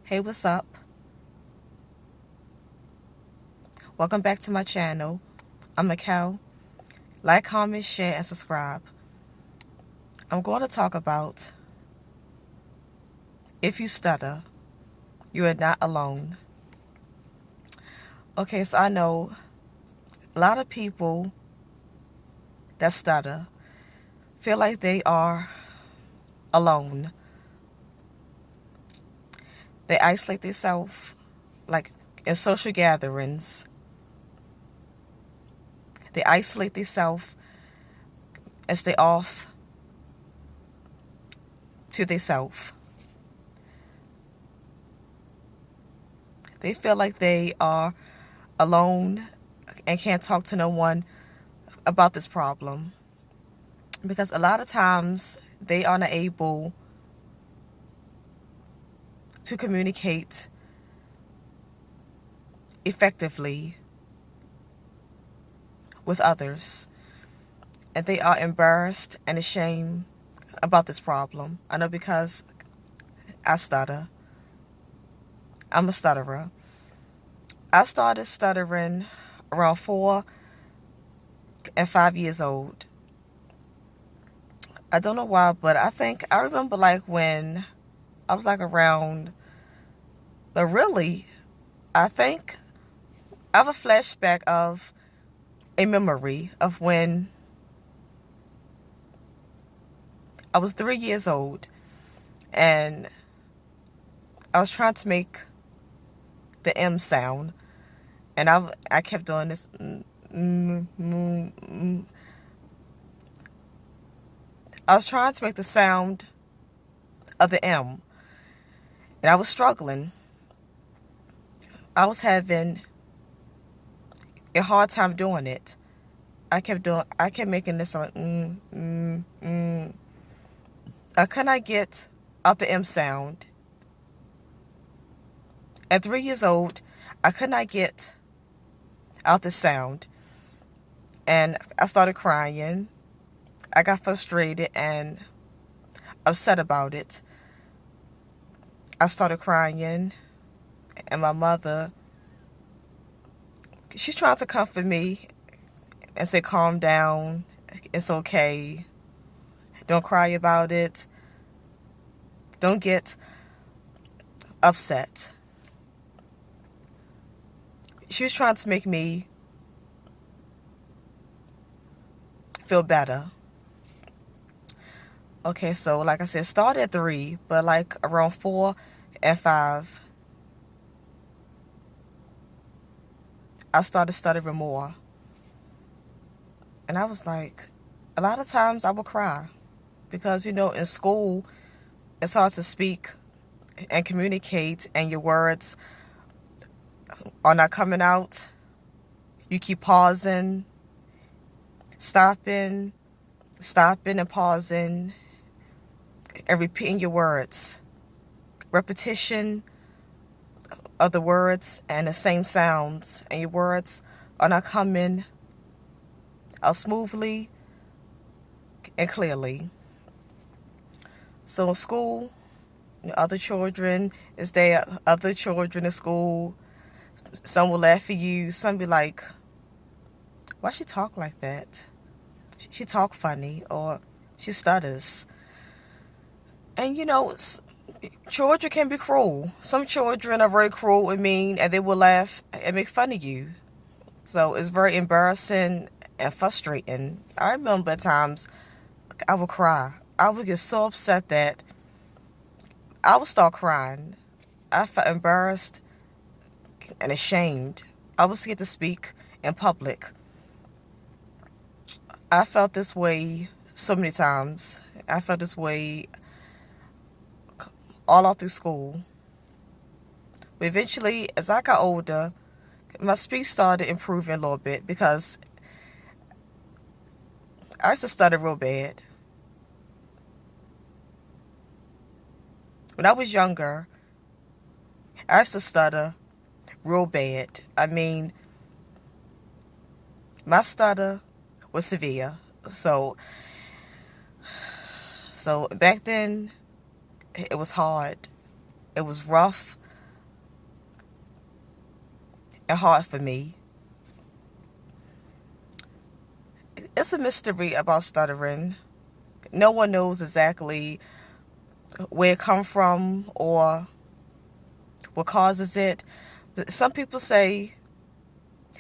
Hey, what's up? Welcome back to my channel. I'm Mikkel. Like, comment, share, and subscribe. I'm going to talk about if you stutter, you are not alone. Okay, so I know a lot of people that stutter feel like they are alone. They isolate themselves, like in social gatherings. They isolate themselves and stay off to themselves. They feel like they are alone and can't talk to no one about this problem. Because a lot of times they are not able to communicate effectively with others. And they are embarrassed and ashamed about this problem. I know because I stutter. I'm a stutterer. I started stuttering around 4 and 5 years old. I don't know why, but I remember like when I was like around, but really, I think I have a flashback of a memory of when I was 3 years old and I was trying to make the M sound, and I kept doing this. I was trying to make the sound of the M, and I was struggling. I was having a hard time doing it. I kept making this like I could not get out the M sound. At 3 years old, I could not get out the sound, and I started crying. I got frustrated and upset about it. I started crying, and my mother, she's trying to comfort me and say, calm down, it's okay, don't cry about it, don't get upset. She was trying to make me feel better. Okay, so like I said, started at 3, but like around 4 and 5, I started stuttering more. And I was like, a lot of times I would cry because, in school, it's hard to speak and communicate, and your words are not coming out. You keep pausing, stopping and pausing, and repeating your words. Repetition of the words and the same sounds, and your words are not coming out smoothly and clearly. So in school, other children is there, other children in school, some will laugh at you, some be like, why she talk like that? She talk funny, or she stutters. And children can be cruel. Some children are very cruel and mean, and they will laugh and make fun of you. So it's very embarrassing and frustrating. I remember at times I would cry. I would get so upset that I would start crying. I felt embarrassed and ashamed. I was scared to speak in public. I felt this way so many times. I felt this way all out through school. But eventually, as I got older, my speech started improving a little bit because I used to stutter real bad. When I was younger, I used to stutter real bad. I mean, my stutter was severe. So back then, it was hard. It was rough and hard for me. It's a mystery about stuttering. No one knows exactly where it comes from or what causes it. Some people say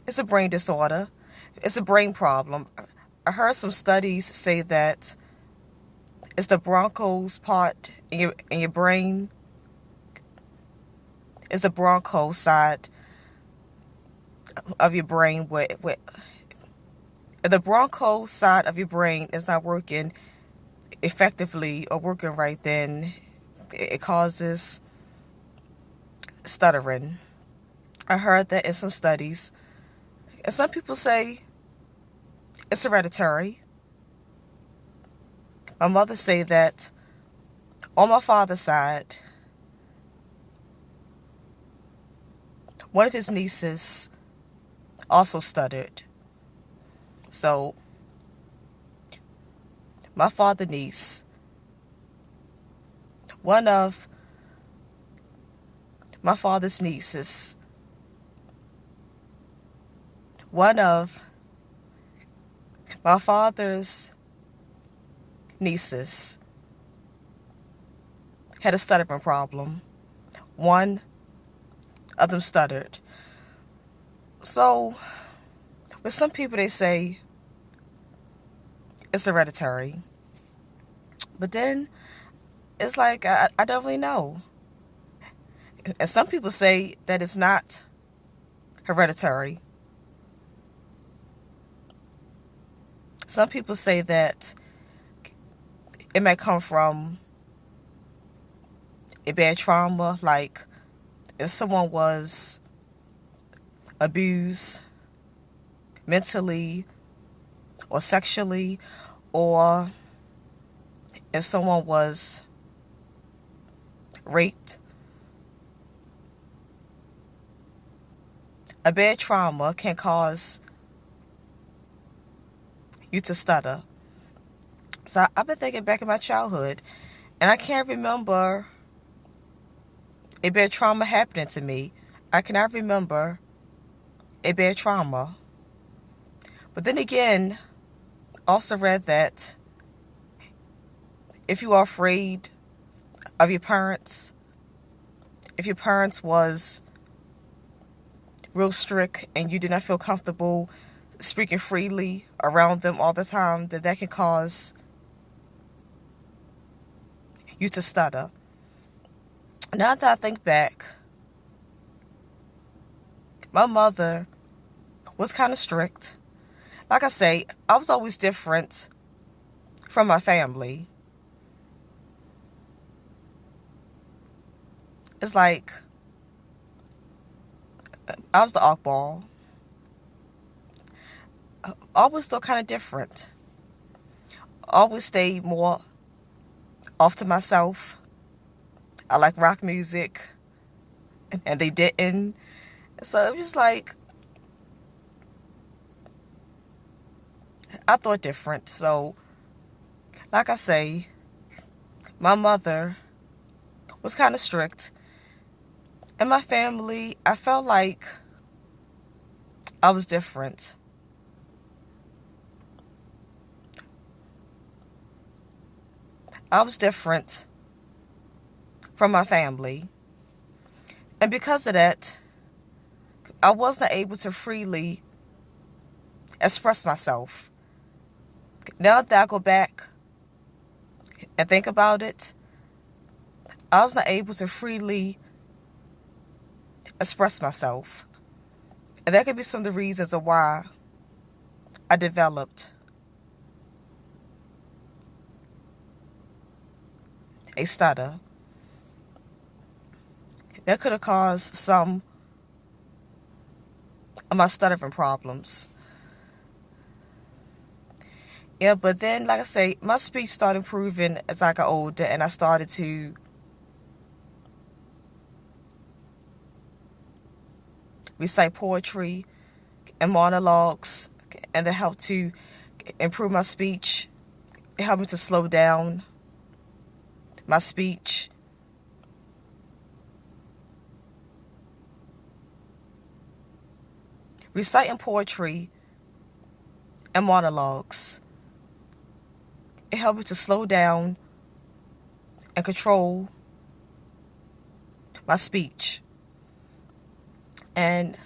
it's a brain disorder. It's a brain problem. I heard some studies say that it's the bronchos part in your brain. It's the broncho side of your brain where the broncho side of your brain is not working effectively or working right, then it causes stuttering. I heard that in some studies. And some people say it's hereditary. My mother say that on my father's side, one of his nieces also stuttered. So my father's niece, one of my father's nieces, one of my father's nieces had a stuttering problem. One of them stuttered. So with some people, they say it's hereditary. But then it's like, I don't really know. And some people say that it's not hereditary. Some people say that it may come from a bad trauma, like if someone was abused mentally or sexually, or if someone was raped. A bad trauma can cause you to stutter. So I've been thinking back in my childhood, and I can't remember a bad trauma happening to me. I cannot remember a bad trauma. But then again, also read that if you are afraid of your parents, if your parents was real strict and you do not feel comfortable speaking freely around them all the time, that can cause you to stutter. Now that I think back, my mother was kind of strict. Like I say, I was always different from my family. It's like I was the oddball. Always still kind of different. Always stayed more off to myself. I like rock music, and they didn't. So it was like, I thought different. So, like I say, my mother was kind of strict. In my family, I felt like I was different. I was different from my family. And because of that, I wasn't able to freely express myself. Now that I go back and think about it, I was not able to freely express myself. And that could be some of the reasons of why I developed a stutter. That could have caused some of my stuttering problems. Yeah, but then, like I say, my speech started improving as I got older, and I started to recite poetry and monologues, and that helped to improve my speech. It helped me to slow down my speech. Reciting poetry and monologues, it helped me to slow down and control my speech. And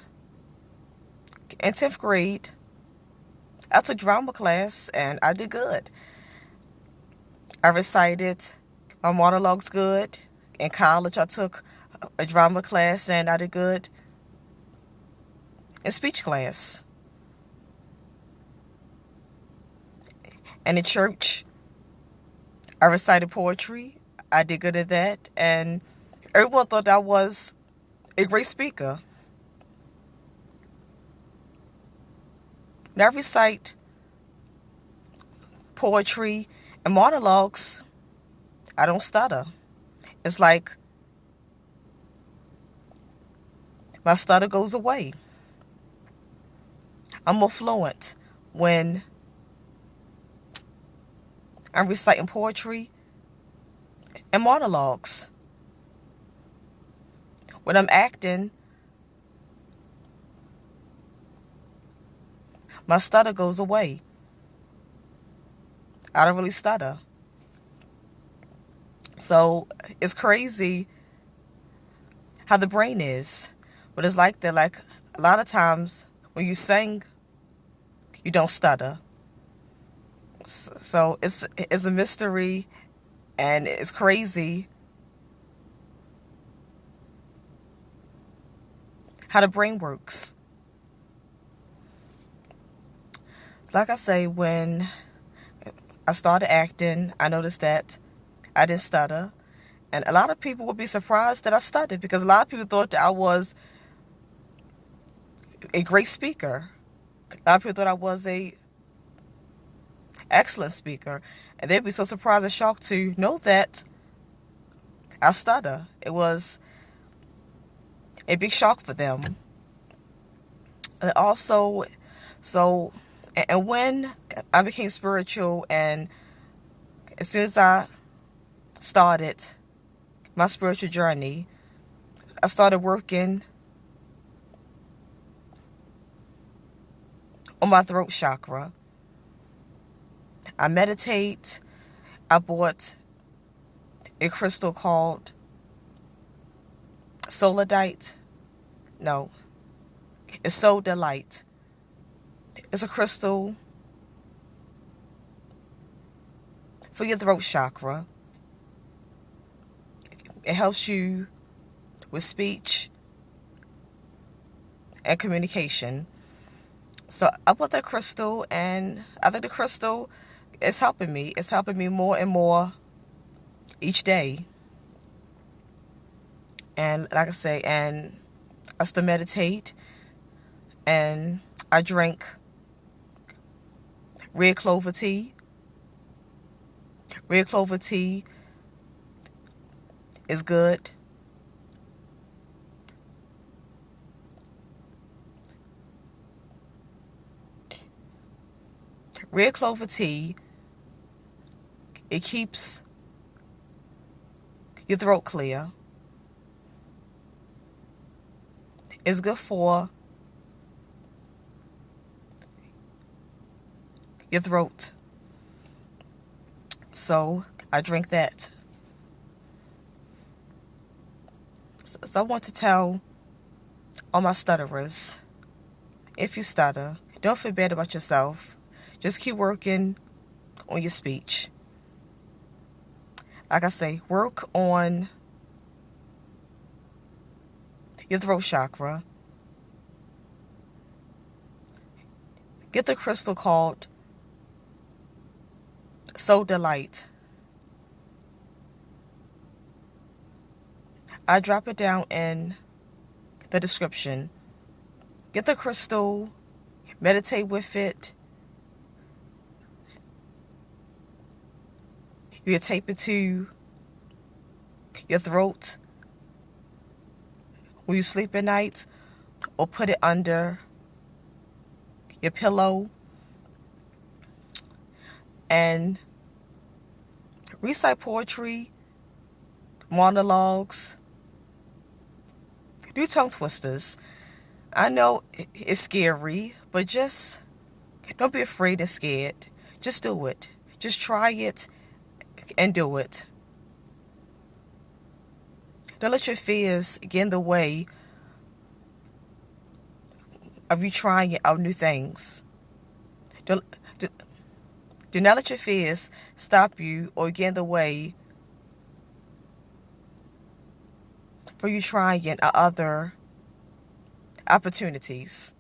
in 10th grade, I took drama class and I did good. I recited my monologues good. In college, I took a drama class and I did good in speech class. And in church, I recited poetry. I did good at that. And everyone thought I was a great speaker. When I recite poetry and monologues, I don't stutter. It's like my stutter goes away. I'm more fluent when I'm reciting poetry and monologues. When I'm acting, my stutter goes away. I don't really stutter. So it's crazy how the brain is. But it's like that. Like a lot of times when you sing, you don't stutter. So it's a mystery, and it's crazy how the brain works. Like I say, when I started acting, I noticed that I didn't stutter. And a lot of people would be surprised that I stuttered, because a lot of people thought that I was a great speaker. A lot of people thought I was a excellent speaker. And they'd be so surprised and shocked to know that I stutter. It was a big shock for them. And also, and when I became spiritual, and as soon as I started my spiritual journey, I started working on my throat chakra. I meditate. I bought a crystal called sodalite. No, it's sodalite. It's a crystal for your throat chakra. It helps you with speech and communication. So I bought that crystal, and I think the crystal is helping me. It's helping me more and more each day. And like I say, and I still meditate, and I drink red clover tea. Red clover tea is good. Red clover tea, it keeps your throat clear. It's good for your throat. So I drink that. So I want to tell all my stutterers, if you stutter, don't feel bad about yourself. Just keep working on your speech. Like I say, work on your throat chakra. Get the crystal called sodalite. I drop it down in the description. Get the crystal, meditate with it. You can tape it to your throat when you sleep at night, or put it under your pillow, and recite poetry, monologues, do tongue twisters. I know it's scary, but just don't be afraid and scared. Just do it. Just try it and do it. Don't let your fears get in the way of you trying out new things. Don't, do, do not let your fears stop you or get in the way for you trying out other opportunities.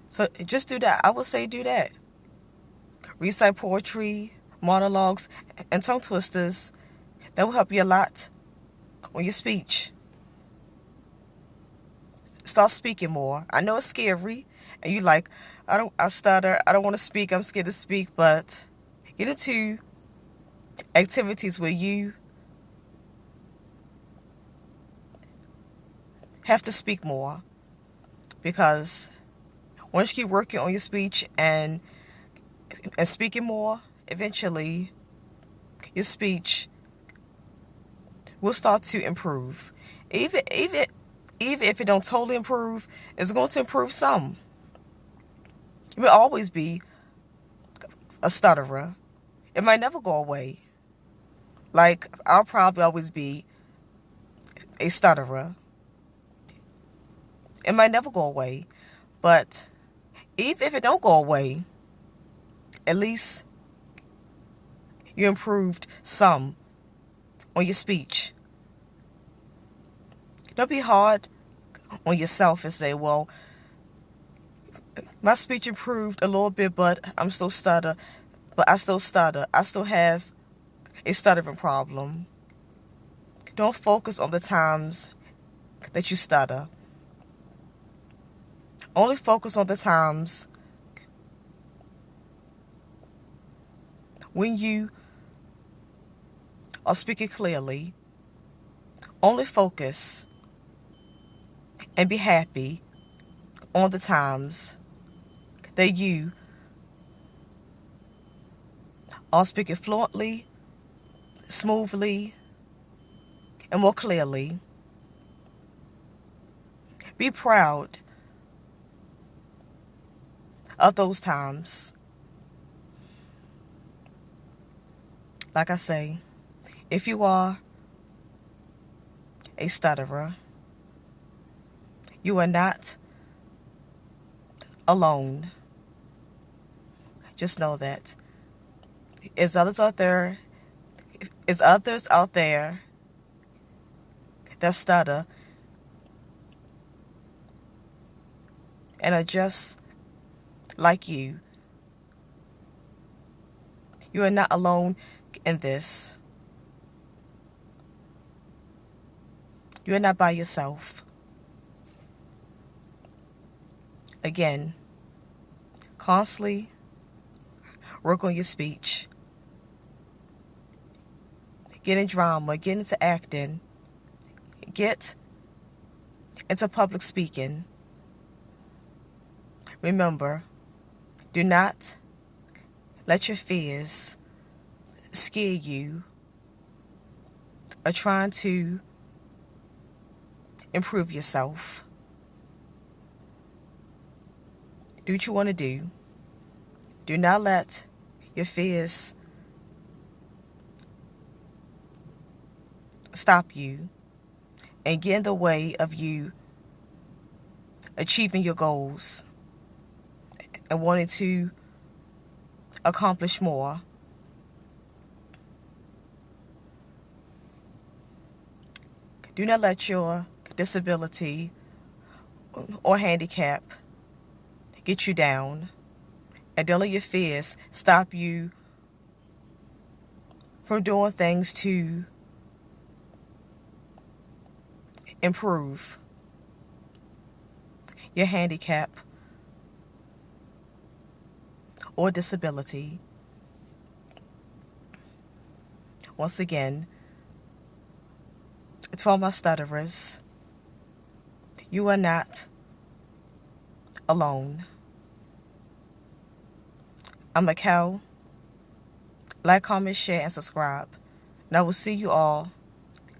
So just do that. I would say do that. Recite poetry, monologues, and tongue twisters. That will help you a lot on your speech. Start speaking more. I know it's scary, and you like, I stutter, I don't want to speak, I'm scared to speak, but get into activities where you have to speak more, because once you keep working on your speech and speaking more, eventually your speech will start to improve. Even if it don't totally improve, it's going to improve some. You will always be a stutterer. It might never go away. Like, I'll probably always be a stutterer. It might never go away. But even if it don't go away, at least you improved some on your speech. Don't be hard on yourself and say, well, my speech improved a little bit, but I still stutter. I still have a stuttering problem. Don't focus on the times that you stutter. Only focus on the times when you are speaking clearly. Only focus and be happy on the times that you are speaking fluently, smoothly, and more clearly. Be proud of those times. Like I say, if you are a stutterer, you are not alone. Just know that. There's others out there that stutter and are just like you. You are not alone in this. You are not by yourself. Again, constantly work on your speech. Get in drama, get into acting, get into public speaking. Remember, do not let your fears scare you or trying to improve yourself. Do what you want to do. Do not let your fears stop you and get in the way of you achieving your goals and wanting to accomplish more. Do not let your disability or handicap get you down. And don't let your fears stop you from doing things to improve your handicap or disability. Once again, to all my stutterers, you are not alone. I'm Raquel. Like, comment, share, and subscribe. And I will see you all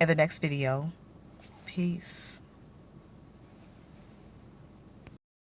in the next video. Peace.